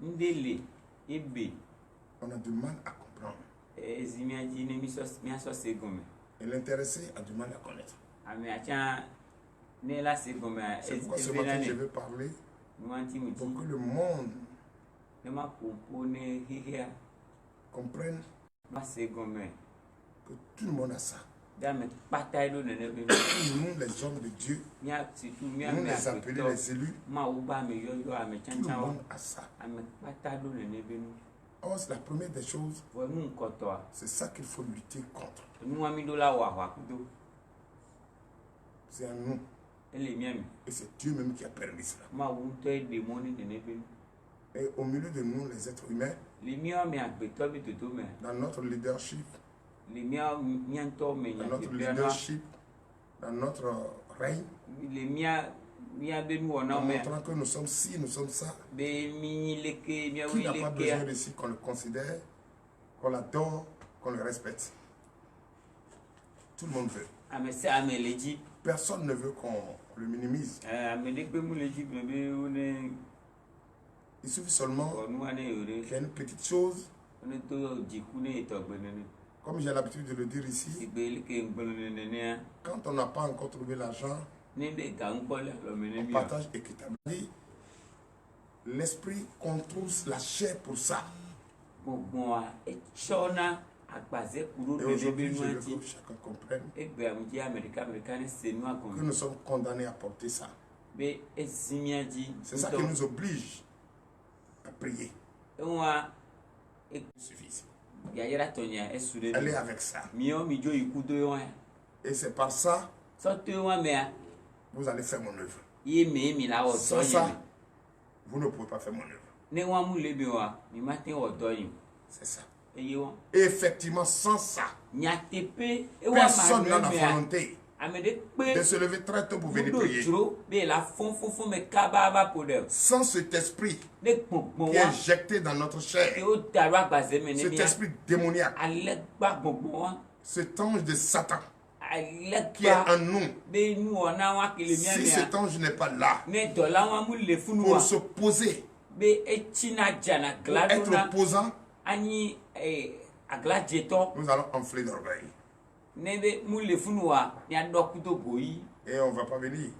Ndele, ebe. On a du mal à comprendre. Et l'intéressé a du mal à connaître. C'est pourquoi ce matin je vais parler pour que le monde comprenne que tout le monde a ça. Nous, les hommes de Dieu, nous les appelés, les élus, tout le monde a ça. Or, c'est la première des choses, c'est ça qu'il faut lutter contre. C'est à nous. Et c'est Dieu même qui a permis cela. Et au milieu de nous, les êtres humains, dans notre leadership, dans notre règne, en montrant que nous sommes ci, nous sommes ça. Qui n'a pas besoin de ci qu'on le considère, qu'on l'adore, qu'on le respecte? Tout le monde veut. Personne ne veut qu'on le minimise. Il suffit seulement qu'il y ait une petite chose. Comme j'ai l'habitude de le dire ici, quand on n'a pas encore trouvé l'argent, on partage équitablement. L'esprit contrôle la chair pour ça. Et aujourd'hui, je veux que chacun comprenne que nous sommes condamnés à porter ça. C'est ça qui nous oblige à prier. Il suffit. Elle est avec ça. Et c'est par ça vous allez faire mon œuvre. Sans ça, vous ne pouvez pas faire mon œuvre. C'est ça. Et effectivement, sans ça, personne n'a la volonté de se lever très tôt pour venir prier. Sans cet esprit qui est injecté dans notre chair, cet esprit démoniaque, cet ange de Satan qui est en nous, si cet ange n'est pas là pour s'opposer, pour être opposant, nous allons enfler d'orgueil. Et on ne va pas venir.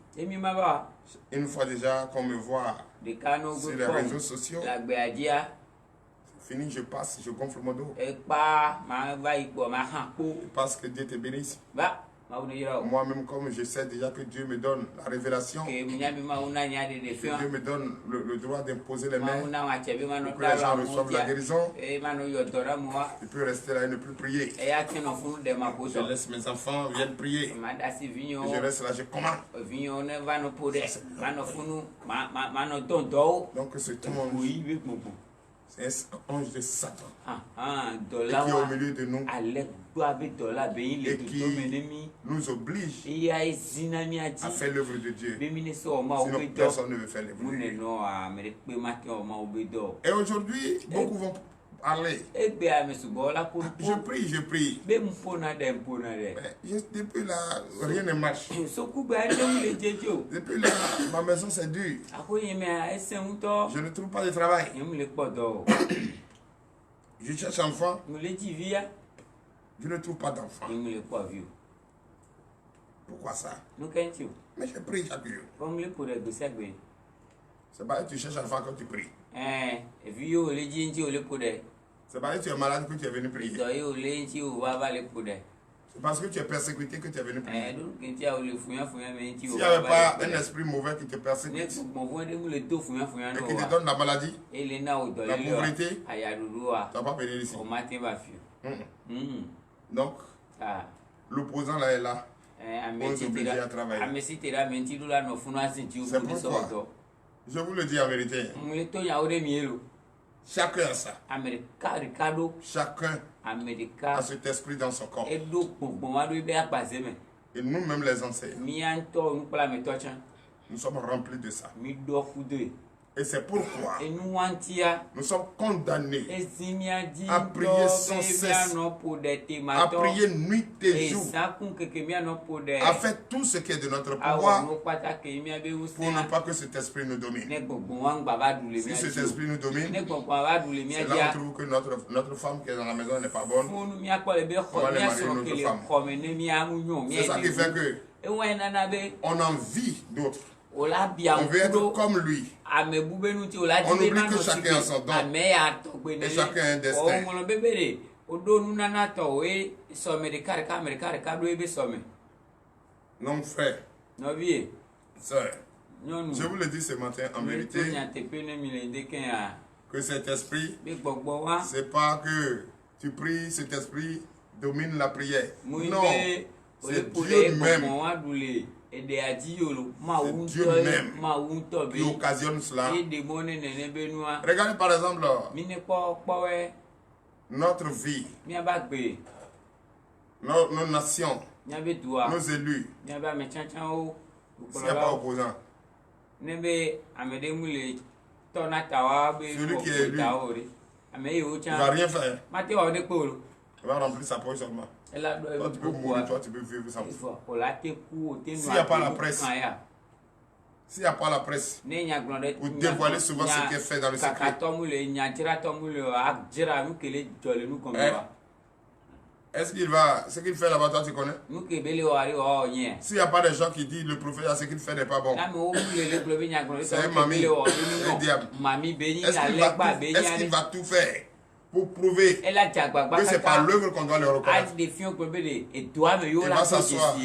Une fois déjà qu'on me voit sur les réseaux sociaux, c'est fini, je passe, je gonfle mon dos. Parce que Dieu te bénisse. Moi-même, comme je sais déjà que Dieu me donne la révélation, que Dieu me donne le droit d'imposer les mains pour que les gens reçoivent la guérison, je peux rester là et ne plus prier. Je laisse mes enfants viennent prier. Et je reste là, je commande. Donc c'est un ange de Satan qui est au milieu de nous et qui nous oblige à faire l'œuvre de Dieu. Sinon personne ne veut faire l'œuvre de Dieu. Et aujourd'hui, beaucoup vont parler. Je prie. Mais depuis là, rien ne marche. Depuis là, ma maison c'est dur. Je ne trouve pas de travail. Je cherche un enfant. Je ne trouve pas d'enfant. Pourquoi ça? Mais je prie chaque jour. C'est pas que tu cherches un enfant quand tu pries. C'est pas que tu es malade que tu es venu prier. C'est parce que tu es persécuté que tu es venu prier. S'il n'y avait pas un esprit mauvais qui te persécute et qui te donne la maladie, la pauvreté, tu ne vas pas venir ici. Donc, l'opposant là est là. On est obligé à travailler. C'est pourquoi, je vous le dis en vérité, chacun a ça. Chacun a cet esprit dans son corps. Et nous-mêmes les enseignants, nous sommes remplis de ça. Et c'est pourquoi nous sommes condamnés à prier sans cesse, à prier nuit et jour, à faire tout ce qui est de notre pouvoir pour ne pas que cet esprit nous domine. Si cet esprit nous domine, c'est là où on trouve que notre femme qui est dans la maison n'est pas bonne. On va aller marier notre femme. C'est ça qui fait que on envie d'autres. On veut être comme lui. On oublie que chacun a son don et chacun a un destin. Non, frère, sœur, je vous le dis ce matin en vérité, que cet esprit, c'est pas que tu pries, cet esprit domine la prière. Non, c'est Dieu même. C'est Dieu même qui occasionne cela. Regardez par exemple notre vie, nos nations, nos élus. S'il n'y a pas opposant, celui qui est élu ne va rien faire. Il va remplir sa poche seulement. Toi, tu peux mourir, toi, tu peux vivre sans. S'il n'y a pas la presse, pour dévoiler souvent ce qui est fait dans le secret. Est-ce qu'il va, ce qu'il fait là-bas, toi tu connais? S'il n'y a pas de gens qui disent le prophète, ce qu'il fait n'est pas bon. C'est un mamie, un diable. Est-ce qu'il va tout faire pour prouver que c'est par l'œuvre qu'on doit le reconnaître? Il va s'asseoir.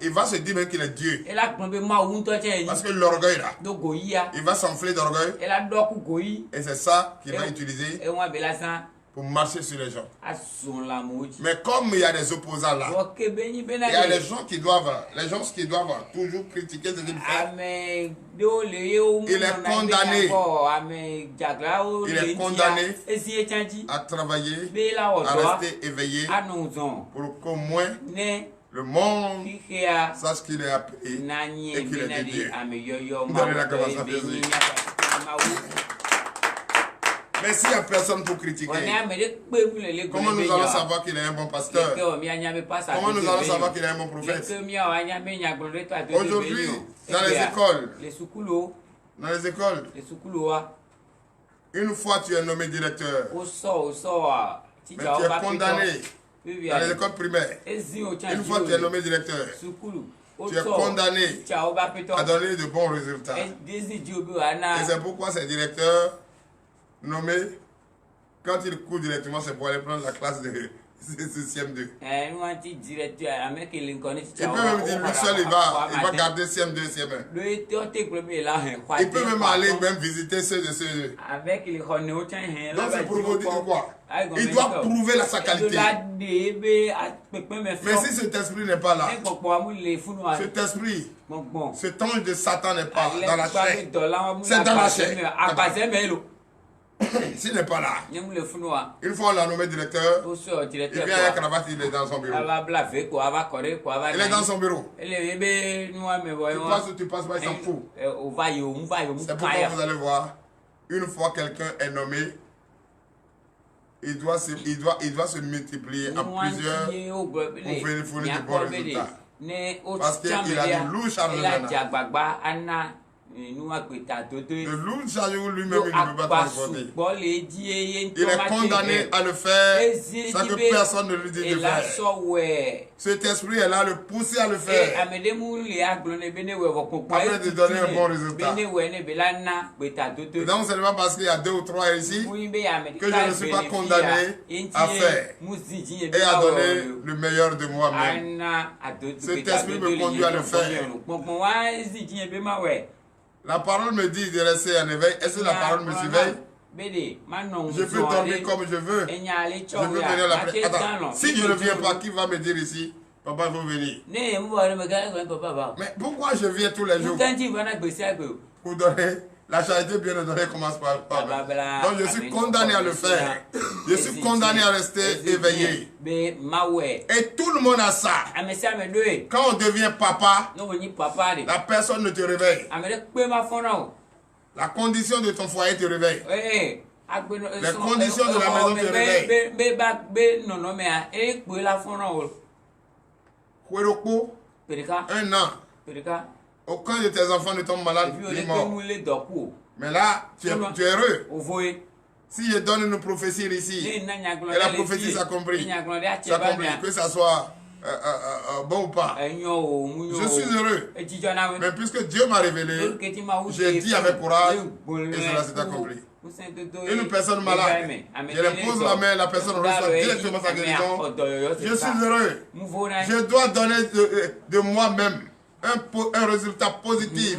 Il va se dire même qu'il est Dieu. Parce que l'orgueil là, il va s'enfler d'orgueil. Et c'est ça qu'il va utiliser pour marcher sur les gens. Mais comme il y a des opposants là, il y a les gens qui doivent toujours critiquer ce qu'il fait. Il est condamné. Il est condamné à travailler, à rester éveillé pour qu'au moins le monde sache qu'il est appelé et qu'il est de Dieu. Donnez la grâce à Jésus. Mais s'il n'y a personne pour critiquer, comment nous allons savoir qu'il est un bon pasteur? Comment nous allons savoir qu'il est un bon prophète? Aujourd'hui, dans les écoles, une fois tu es nommé directeur, mais tu es condamné dans les écoles primaires. Une fois tu es nommé directeur, tu es condamné à donner de bons résultats. Et c'est pourquoi ces directeurs nommé, quand il court directement, c'est pour aller prendre la classe de CM2. Il peut même dire, lui seul, il va garder CM2 et CM1. Il peut même aller visiter ceux de CE2. Donc c'est pour vous dire quoi? Il doit prouver sa qualité. Mais si cet esprit n'est pas là, cet esprit, cet ange de Satan n'est pas dans la chair, c'est dans la chair. S'il n'est pas là, une fois on l'a nommé directeur, il vient avec la cravate, il est dans son bureau. Il est dans son bureau. Tu passes pas, il s'en fout. C'est pourquoi vous allez voir, une fois quelqu'un est nommé, il doit se multiplier en plusieurs pour fournir de bons résultats. Parce qu'il a de lourds charges. Le lourd charge lui-même, il ne peut pas transporter. Il est condamné à le faire sans que personne ne lui dise de faire. Cet esprit est là, le pousser à le faire. Afin de donner un bon résultat. Donc, ce n'est pas parce qu'il y a 2 ou 3 ici que je ne suis pas condamné à faire et à donner le meilleur de moi-même. Cet esprit me conduit à le faire. La parole me dit de rester en éveil. Est-ce que la parole me surveille? Je peux dormir comme je veux. Je peux venir la prière. Attends, si je ne viens pas, qui va me dire ici, papa, il faut venir? Mais pourquoi je viens tous les jours? Pour donner. La charité bien donnée commence par donc je suis condamné à le faire. Je suis condamné à rester éveillé. Et tout le monde a ça. Quand on devient papa, la personne ne te réveille. La condition de ton foyer te réveille. Les conditions de la maison te réveillent. Un an. Aucun de tes enfants ne tombe malade ni mort. Mais là, tu es heureux. Si je donne une prophétie ici, et la prophétie s'accomplit, que ça soit bon ou pas, je suis heureux. Mais puisque Dieu m'a révélé, j'ai dit avec courage et cela s'est accompli. Une personne malade, je lui pose la main, la personne reçoit directement sa guérison. Je suis heureux. Je dois donner de moi-même un résultat positif.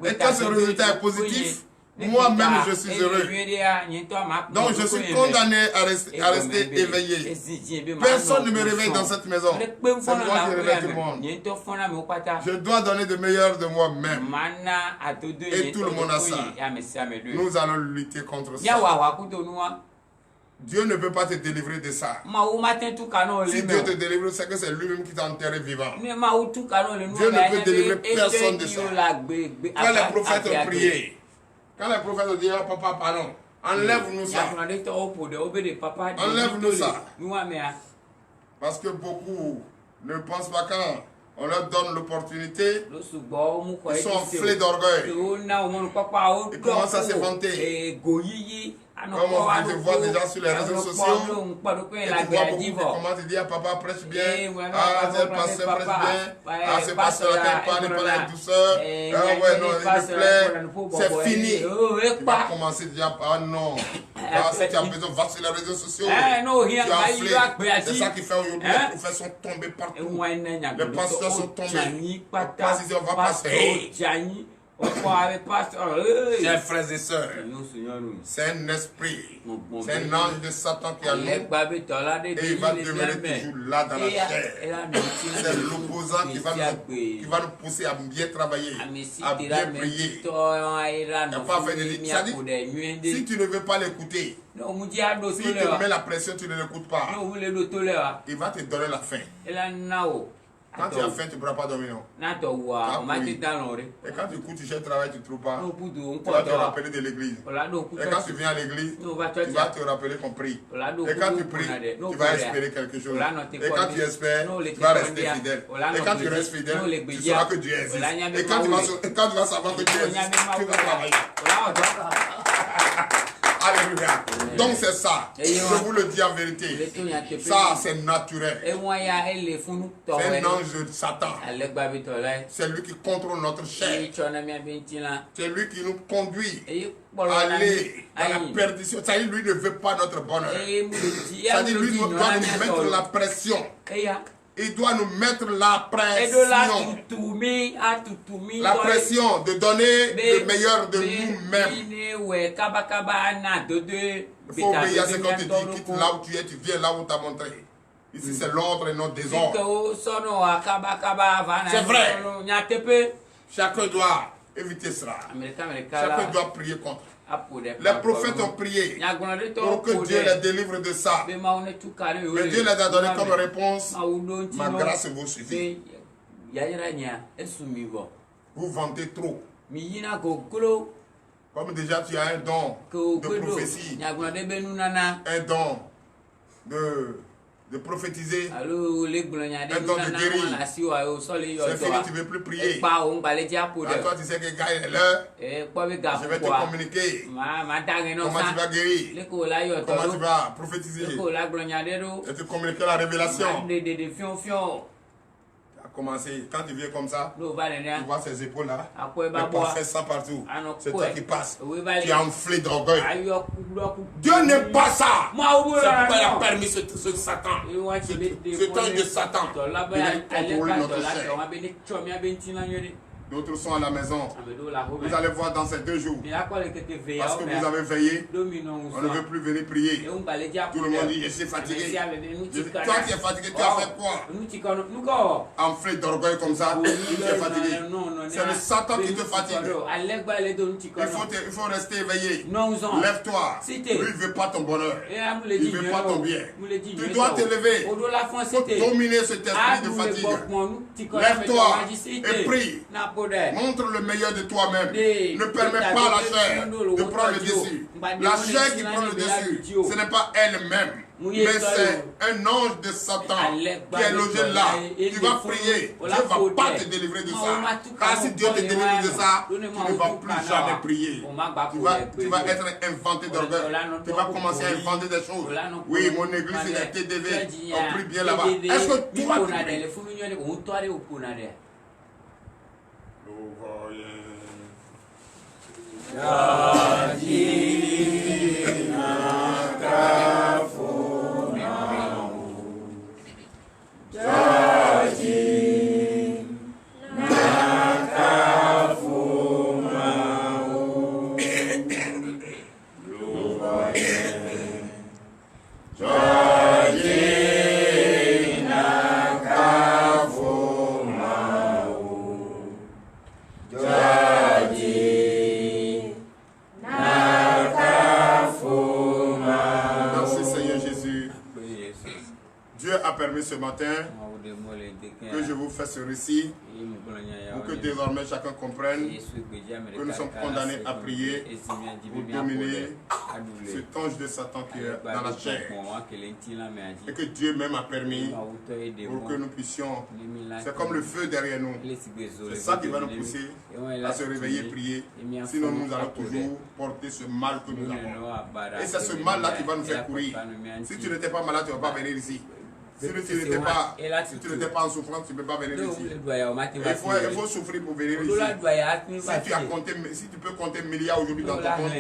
Et quand ce résultat est positif, moi-même je suis heureux. Donc je suis condamné à rester éveillé. Personne ne me réveille dans cette maison. C'est moi qui réveille tout le monde. Je dois donner le meilleur de moi-même. Et tout le monde a ça. Nous allons lutter contre ça. Dieu ne peut pas te délivrer de ça. Si Dieu te délivre, c'est que c'est lui-même qui t'a enterré vivant. Dieu ne peut délivrer personne de ça. Quand les prophètes ont prié, quand les prophètes ont dit, oh, papa, pardon, enlève-nous ça. Enlève-nous ça. Parce que beaucoup ne pensent pas quand on leur donne l'opportunité, ils sont enflés d'orgueil. Ils commencent à se vanter. Comme on te voit déjà sur les réseaux sociaux, et tu vois beaucoup qui commencent à dire, papa prêche bien, ah, tel pasteur prêche bien, ah, ce pasteur là qui parle avec douceur, ah ouais, non, il me plaît, c'est fini. Tu vas commencer déjà, ah non, ah, si tu as besoin, va sur les réseaux sociaux, tu es enflé. C'est ça qui fait aujourd'hui, les prophètes sont tombés partout, les pasteurs sont tombés, on passe ici, on va passer. Chers frères et sœurs, c'est un esprit, c'est un ange de Satan qui a nous, et il va demeurer toujours là dans la chair. C'est l'opposant qui va nous pousser à bien travailler, à bien prier, et pas faire des ça dit, si tu ne veux pas l'écouter, si tu te mets la pression, tu ne l'écoutes pas, il va te donner la faim. Quand tu as faim, tu ne pourras pas dormir. Et quand tu cours, tu cherches travail, tu ne trouves pas. Tu vas te rappeler de l'église. Et quand tu viens à l'église, tu vas te rappeler qu'on prie. Et quand tu pries, tu vas espérer quelque chose. Et quand tu espères, tu vas rester fidèle. Et quand tu restes fidèle, tu sauras que Dieu existe. Et quand tu vas savoir que Dieu existe, tu vas travailler. Alléluia. Donc c'est ça. Je vous le dis en vérité. Ça c'est naturel. C'est un ange de Satan. C'est lui qui contrôle notre chair. C'est lui qui nous conduit à aller à la perdition. Ça dit, lui ne veut pas notre bonheur. Ça dit, lui doit nous mettre la pression. Il doit nous mettre la pression. La pression de donner le meilleur de nous-mêmes. Il faut obéir à ce qu'on te dit. Quitte là où tu es, tu viens là où on t'a montré. Ici, c'est l'ordre et non désordre. C'est vrai. Chacun doit éviter cela. Chacun doit prier contre. Les prophètes ont prié pour que Dieu les délivre de ça. Mais Dieu les a donné comme réponse, ma grâce vous suffit. Vous vantez trop. Comme déjà tu as un don de prophétie, un don de prophétiser, un don de guérir. C'est fini, tu ne veux plus prier. Toi, tu sais que gars est l'heure. Je vais te communiquer comment tu vas guérir, comment tu vas prophétiser, et te communiquer la révélation. Commencer, quand tu viens comme ça, tu vois ces épaules là, les poids fait ça partout, c'est toi qui passes, tu es enflé d'orgueil. Dieu n'aime pas ça. C'est pourquoi il a permis ce Satan, ce ange de Satan, de contrôler notre chair. D'autres sont à la maison. Vous allez voir dans ces 2 jours. Parce que vous avez veillé, on ne veut plus venir prier. Tout le monde dit, je suis fatigué. Toi qui es fatigué, tu as fait quoi? Enflé d'orgueil comme ça, tu es fatigué. C'est le Satan qui te fatigue. Il faut rester éveillé. Lève-toi. Lui, il ne veut pas ton bonheur. Il ne veut pas ton bien. Tu dois te lever pour dominer cet esprit de fatigue. Lève-toi et prie. Montre le meilleur de toi-même. Ne permets pas à la chair de prendre le dessus. La chair qui prend le dessus, ce n'est pas elle-même. Mais c'est un ange de Satan qui est logé là. Tu vas prier. Dieu ne va pas te délivrer de ça. Car si Dieu te délivre de ça, tu ne vas plus jamais prier. Tu vas être inventé d'orgueil. Tu vas commencer à inventer des choses. Oui, mon église est TDV. On prie bien là-bas. Est-ce que toi tu pries? Ce matin que je vous fasse ce récit pour que désormais chacun comprenne que nous sommes condamnés à prier pour dominer cet ange de Satan qui est dans la chair et que Dieu même a permis pour que nous puissions, c'est comme le feu derrière nous, c'est ça qui va nous pousser à se réveiller, prier, sinon nous allons toujours porter ce mal que nous avons et c'est ce mal là qui va nous faire courir. Si tu n'étais pas malade, tu ne vas pas venir ici. Si tu n'étais pas en souffrance, tu ne peux pas venir ici. Il faut souffrir pour venir ici. Si tu peux compter milliards aujourd'hui dans ton compte,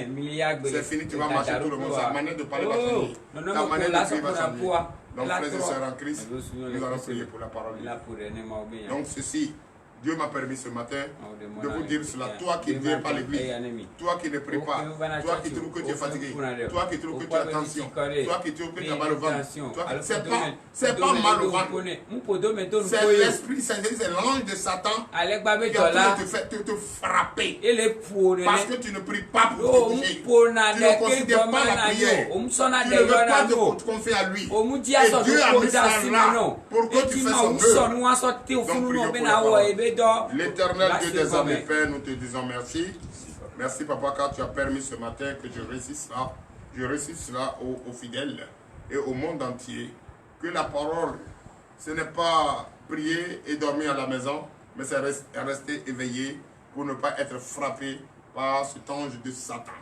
c'est fini, tu vas marcher tout le monde. Sa manière de parler va changer. Ta manière de prier va changer. Donc, frères et sœurs en Christ, nous allons prier pour la parole de Dieu. Donc, ceci, Dieu m'a permis ce matin de vous dire cela. Toi qui ne viens pas à l'église, toi qui ne pries pas, toi qui trouves que tu es fatigué, toi qui trouves que tu as tension, toi qui trouves que tu as mal au ventre, c'est pas mal au ventre. C'est l'esprit, c'est l'ange de Satan qui est en train de te frapper. Parce que tu ne pries pas pour te toucher. Tu ne considères pas la prière. Tu ne veux pas te confier à lui. Et Dieu a mis ça là pour que tu fasses son œuvre. Donc prions pour la parole. L'éternel Dieu des armées, Père, nous te disons merci. Merci, Papa, car tu as permis ce matin que je réussisse cela. Je réussisse cela aux fidèles et au monde entier. Que la parole, ce n'est pas prier et dormir à la maison, mais c'est rester éveillé pour ne pas être frappé par cet ange de Satan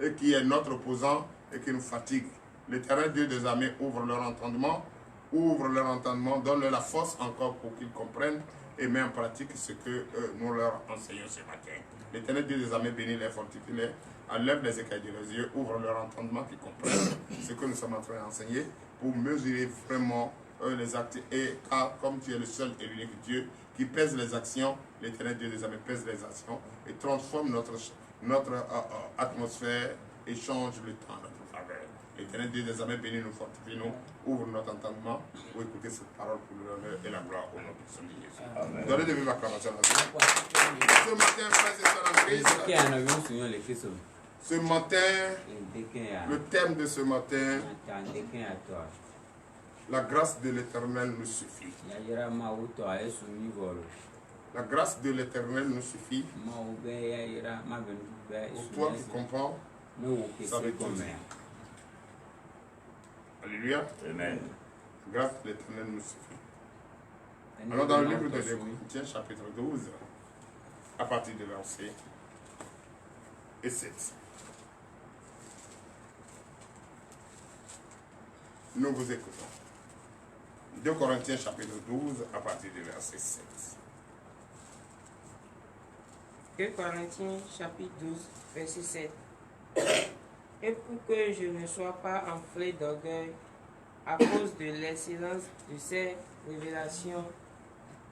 et qui est notre opposant et qui nous fatigue. L'éternel Dieu des armées ouvre leur entendement, donne-leur la force encore pour qu'ils comprennent et met en pratique ce que nous leur enseignons ce matin. L'éternel Dieu des armées bénit les, fortifie les, enlève les écailles de leurs yeux, ouvre leur entendement, qu'ils comprennent ce que nous sommes en train d'enseigner pour mesurer vraiment les actes. Et car comme tu es le seul et l'unique Dieu qui pèse les actions, l'éternel Dieu des armées pèse les actions et transforme notre atmosphère et change le temps à notre faveur. L'éternel Dieu des armées bénit nous, fortifie nous, ouvre notre entendement pour écouter cette parole pour l'honneur et la gloire au nom de son Jésus. Donnez de vive acclamation à Dieu. Ce matin, frères et sœurs en Christ, ce matin, le thème de ce matin, la grâce de l'Éternel nous suffit. La grâce de l'Éternel nous suffit. Pour toi qui comprends, ça veut tout dire. Alléluia. Amen. Grâce de l'Éternel nous suffit. Alors dans le livre de Corinthiens, chapitre 12, à partir du verset 7. Nous vous écoutons. 2 Corinthiens, chapitre 12, à partir du verset 7. 2 Corinthiens, chapitre 12, verset 7. Et pour que je ne sois pas enflé d'orgueil à cause de l'excellence de ces révélations,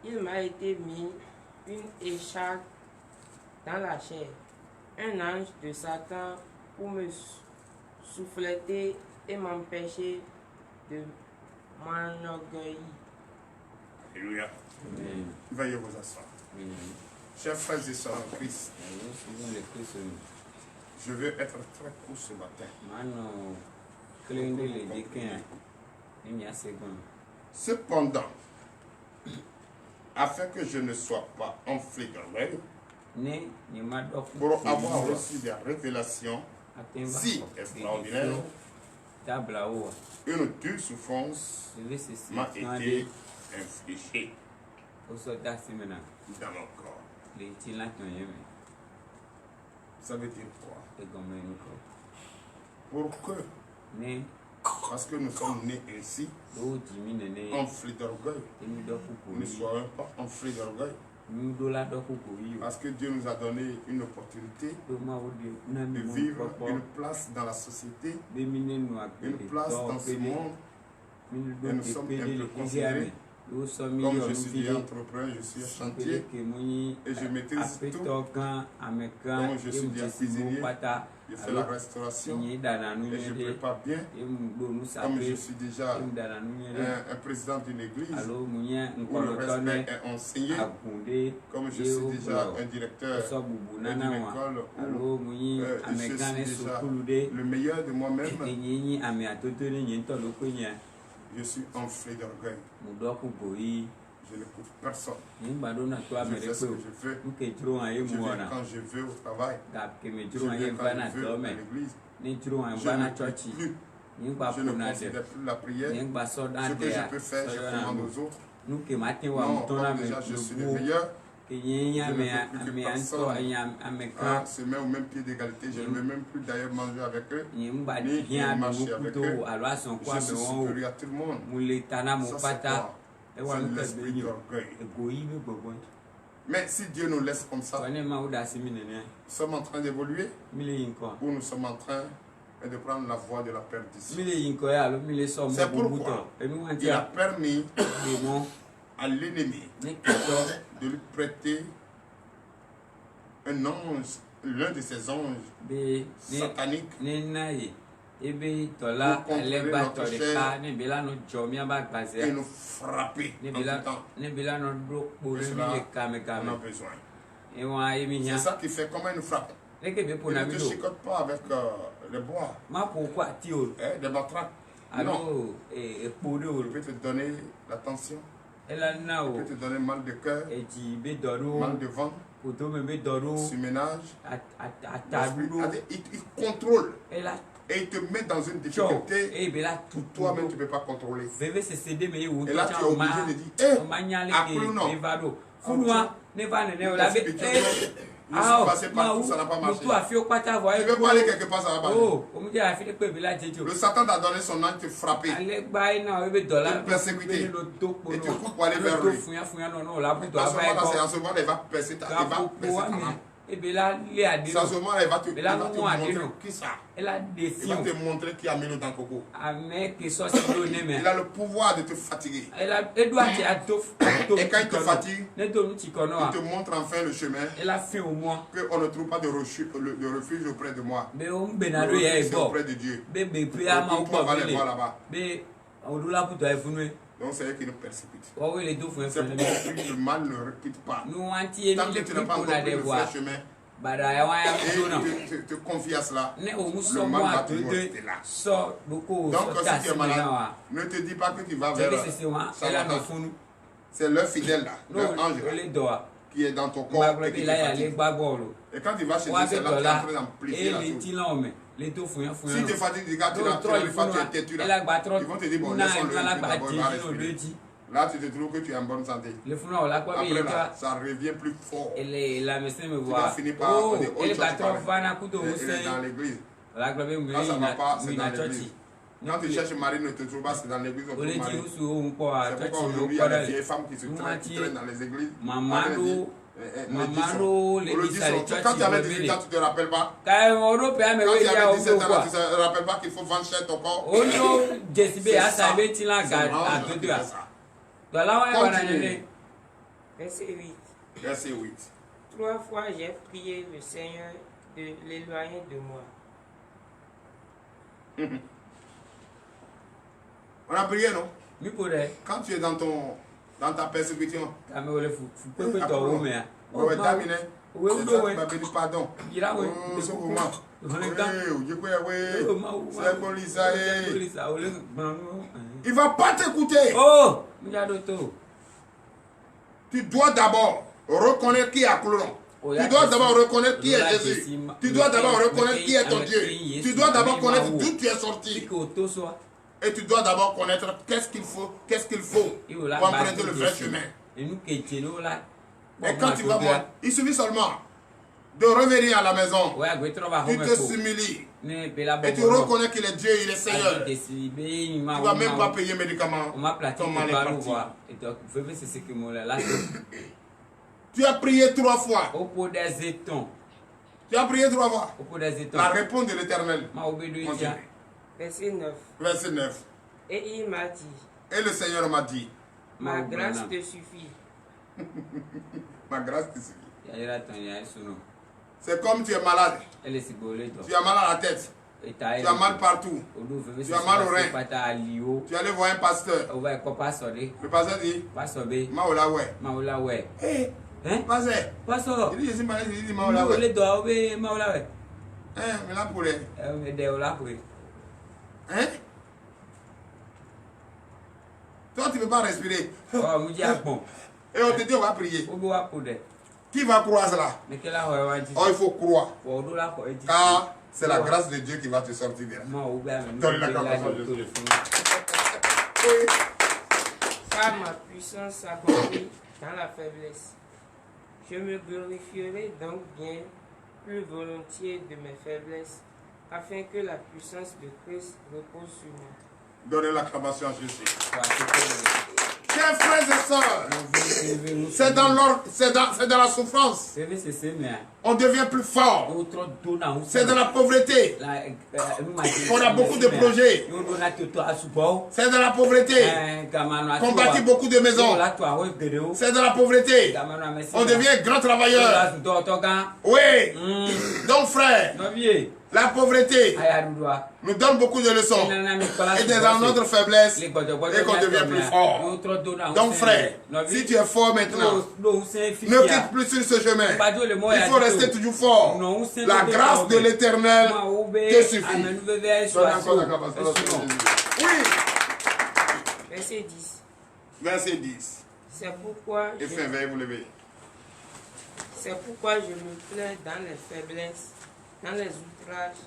il m'a été mis une écharpe dans la chair, un ange de Satan pour me souffleter et m'empêcher de m'enorgueillir. Alléluia. Veuillez vous asseoir. Chers frères et sœurs en Christ, je veux être très court ce matin. Cependant, afin que je ne sois pas enflé d'orgueil, pour avoir reçu des révélations si extraordinaires, une dure souffrance m'a été infligée dans mon corps. Ça veut dire quoi? Pour que, parce que nous sommes nés ainsi, enflés d'orgueil, nous ne soyons pas enflés d'orgueil. Parce que Dieu nous a donné une opportunité de vivre une place dans la société, une place dans ce monde, et nous sommes un peu considérés. Comme je suis déjà entrepreneur, je suis un chantier et je maîtrise tout. Comme je suis déjà cuisinier, je fais la restauration et je prépare bien. Comme je suis déjà un président d'une église où le respect est enseigné. Comme je suis déjà un directeur d'une école où je suis déjà le meilleur de moi-même. Je suis enflé d'orgueil. Je n'écoute personne. Je fais ce que je veux. Je viens quand je veux au travail. Je viens quand je veux à l'église. Je n'écoute plus. Je ne considère plus la prière. Ce que je peux faire, je commande aux autres. Non, comme déjà je suis le meilleur. Je ne veux plus que personne se met au même pied d'égalité. Je ne veux même plus d'ailleurs manger avec eux, ni marcher avec eux. Je suis supérieur à tout le monde. Ça c'est quoi? C'est l'esprit d'orgueil. Mais si Dieu nous laisse comme ça, nous sommes en train d'évoluer ou nous sommes en train de prendre la voie de la perdition. C'est pourquoi il a permis à l'ennemi de lui prêter un ange, l'un de ses anges sataniques, pour contrôler notre chair et nous frapper en tout temps. Et cela, on a besoin. C'est ça qui fait comment il nous frappe. Il ne te chicote pas avec le bois, des matraques. Non, il peut te donner la tension. Il peut te donner mal de cœur, mal de ventre, surménage. Il contrôle et il te met dans une difficulté que toi-même tu ne peux pas contrôler. Et là tu es obligé de dire, appelons non. Je suis passé partout, ça n'a pas marché. Tu veux pas aller quelque part, ça va marcher. Le Satan t'a donné son ange te frapper, te persécuter, et tu cours pour aller vers lui. En ce moment, il va percer ta main. C'est en ce moment, il va te montrer qui ça. Il va te montrer qui a mis le dans le coco. Il a le pouvoir de te fatiguer. Et quand il te fatigue, il te montre enfin le chemin qu'on ne trouve pas de refuge auprès de moi. Le refuge c'est auprès de Dieu. On va les voir là-bas. Donc c'est eux qui nous persécutent. C'est pourquoi le mal ne répète pas. Tant que tu n'as pas encore pris le vrai chemin et te confies à cela, le mal va toujours rester là. Donc si tu es malade, ne te dis pas que tu vas vers Satan. C'est leur fidèle là, leur ange là, qui est dans ton corps et qui te fatigue. Et quand tu vas chez Dieu, c'est là que tu es en train d'amplifier la chose. Si tu fatigues, tu es têtu là. Ils vont te dire, bon, laissons-le d'abord, il va respirer. Là, tu te trouves que tu es en bonne santé. Après là, ça revient plus fort. Tu vas finir par dire, oh, il est dans l'église. Quand ça ne va pas, c'est dans l'église. Quand tu cherches Marie, ne te trouves pas, c'est dans l'église. C'est pourquoi aujourd'hui, il y a des vieilles femmes qui traînent dans les églises. Quand tu avais 18 ans, tu ne te rappelles pas? Quand tu avais 17 ans, tu ne te rappelles pas qu'il faut vendre cher ton corps? Verset 8. 3 fois j'ai prié le Seigneur de l'éloigner de moi. On a prié, non? Quand tu es dans ta persécution, pardon. Il va pas t'écouter. Tu dois d'abord reconnaître qui est à Clodon. Tu dois d'abord reconnaître qui est Jésus. Tu dois d'abord reconnaître qui est ton Dieu. Tu dois d'abord connaître d'où tu es sorti. Et tu dois d'abord connaître qu'est-ce qu'il faut pour emprunter le vrai chemin. Et quand tu vas voir, il suffit seulement de revenir à la maison. Tu te s'humilies. Et tu reconnais qu'il est Dieu, il est Seigneur. Tu ne vas même pas payer médicaments. Ton mal est parti. Tu as prié 3 fois. Tu as prié 3 fois. La réponse de l'Éternel. Verset 9. Verset 9. Et il m'a dit. Et le Seigneur m'a dit. Ma grâce te suffit. Ma grâce te suffit. C'est comme tu es malade. Tu as mal à la tête. Tu as mal partout. Tu as mal au rein. Tu allais voir un pasteur. Le pasteur dit Maola ouais. Hé, pasteur. Il dit je suis malade. Il dit Maola ouais. Mais là pour les. Hein? Toi tu ne peux pas respirer. Et on te dit on va prier. Qui va croire cela? Oh, il faut croire. Car c'est la grâce de Dieu qui va te sortir de là. Donne la grâce à Jésus. Car ma puissance s'accomplit dans la faiblesse. Je me glorifierai donc bien plus volontiers de mes faiblesses, afin que la puissance de Christ repose sur moi. Donnez l'acclamation à Jésus. Chers frères et sœurs, c'est dans la souffrance. On devient plus fort. C'est dans la pauvreté. On a beaucoup de projets. C'est dans la pauvreté qu'on bâtit beaucoup de maisons. C'est dans la pauvreté. On devient grand travailleur. Oui. Donc frère, la pauvreté nous donne beaucoup de leçons. Et dans notre faiblesse, et qu'on devient plus fort. Donc frère, si tu es fort maintenant, ne quitte plus sur ce chemin. Il faut rester toujours fort. La grâce de l'Éternel te suffit. Oui. Verset 10. Verset 10. C'est pourquoi je me plais dans les faiblesses, dans les outrages,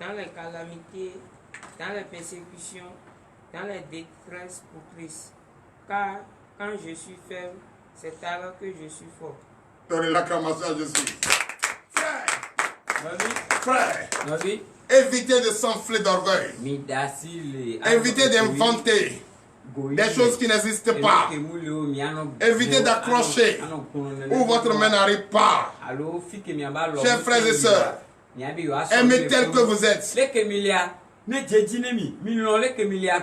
dans les calamités, dans les persécutions, dans les détresses pour Christ. Car quand je suis faible, c'est alors que je suis fort. Donnez l'acclamation à Jésus. Frère, évitez de s'enfler d'orgueil. Évitez d'inventer des choses qui n'existent pas. Évitez d'accrocher où votre main n'arrive pas. Chers frères et sœurs, aimez tel que vous êtes.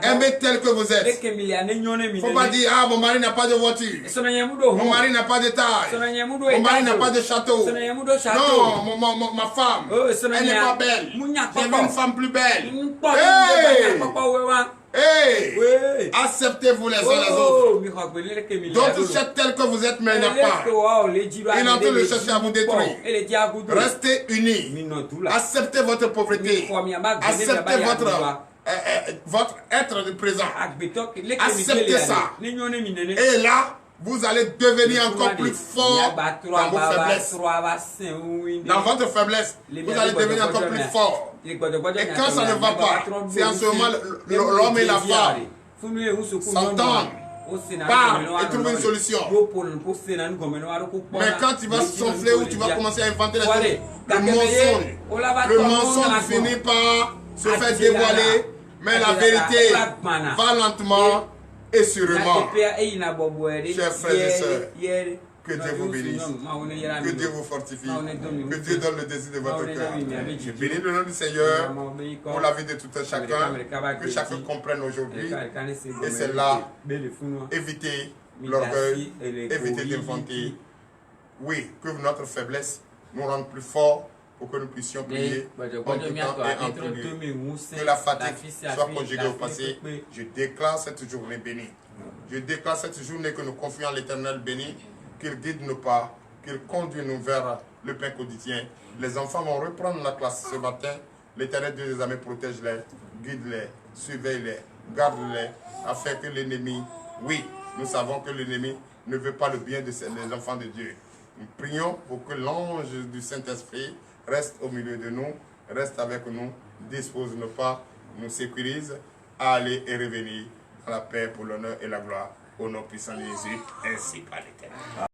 Aimez tel que vous êtes. Il ne faut pas dire, ah, mon mari n'a pas de voiture. Mon mari n'a pas de taille. Mon mari n'a pas de château. Non, ma femme, elle n'est pas belle. J'ai vu une femme plus belle. Hey, acceptez-vous les uns les autres. D'autres cherchent tel que vous êtes, mais il n'y a pas. Il est en train de chercher à vous détruire. Restez unis. Acceptez votre pauvreté. Acceptez votre être présent. Acceptez ça. Et là, vous allez devenir encore plus fort dans vos faiblesses. Dans votre faiblesse, vous allez devenir encore plus fort. Et quand ça ne va pas, c'est en ce moment l'homme et la femme s'entendent, parlent et trouvent une solution. Mais quand tu vas s'enfler ou tu vas commencer à inventer les choses, le mensonge finit par se faire dévoiler, mais la vérité va lentement et sûrement. Chers frères et sœurs, que Dieu vous bénisse, que Dieu vous fortifie, que Dieu donne le désir de votre cœur. Je bénis le nom du Seigneur pour la vie de tout un chacun, que chacun comprenne aujourd'hui. Et c'est là, évitez l'orgueil, évitez d'inventer. Oui, que notre faiblesse nous rende plus forts pour que nous puissions prier en tout temps et en tout lieu. Que la fatigue soit conjuguée au passé. Je déclare cette journée bénie. Je déclare cette journée que nous confions à l'Éternel béni, qu'il guide nos pas, qu'il conduise nous vers le pain quotidien. Les enfants vont reprendre la classe ce matin. L'Éternel Dieu des armées protège-les, guide-les, surveille-les, garde-les, afin que l'ennemi, oui, nous savons que l'ennemi ne veut pas le bien des enfants de Dieu. Nous prions pour que l'ange du Saint-Esprit reste au milieu de nous, reste avec nous, dispose nos pas, nous sécurise à aller et revenir dans la paix pour l'honneur et la gloire. Au nom puissant de Jésus, ainsi par l'Éternel.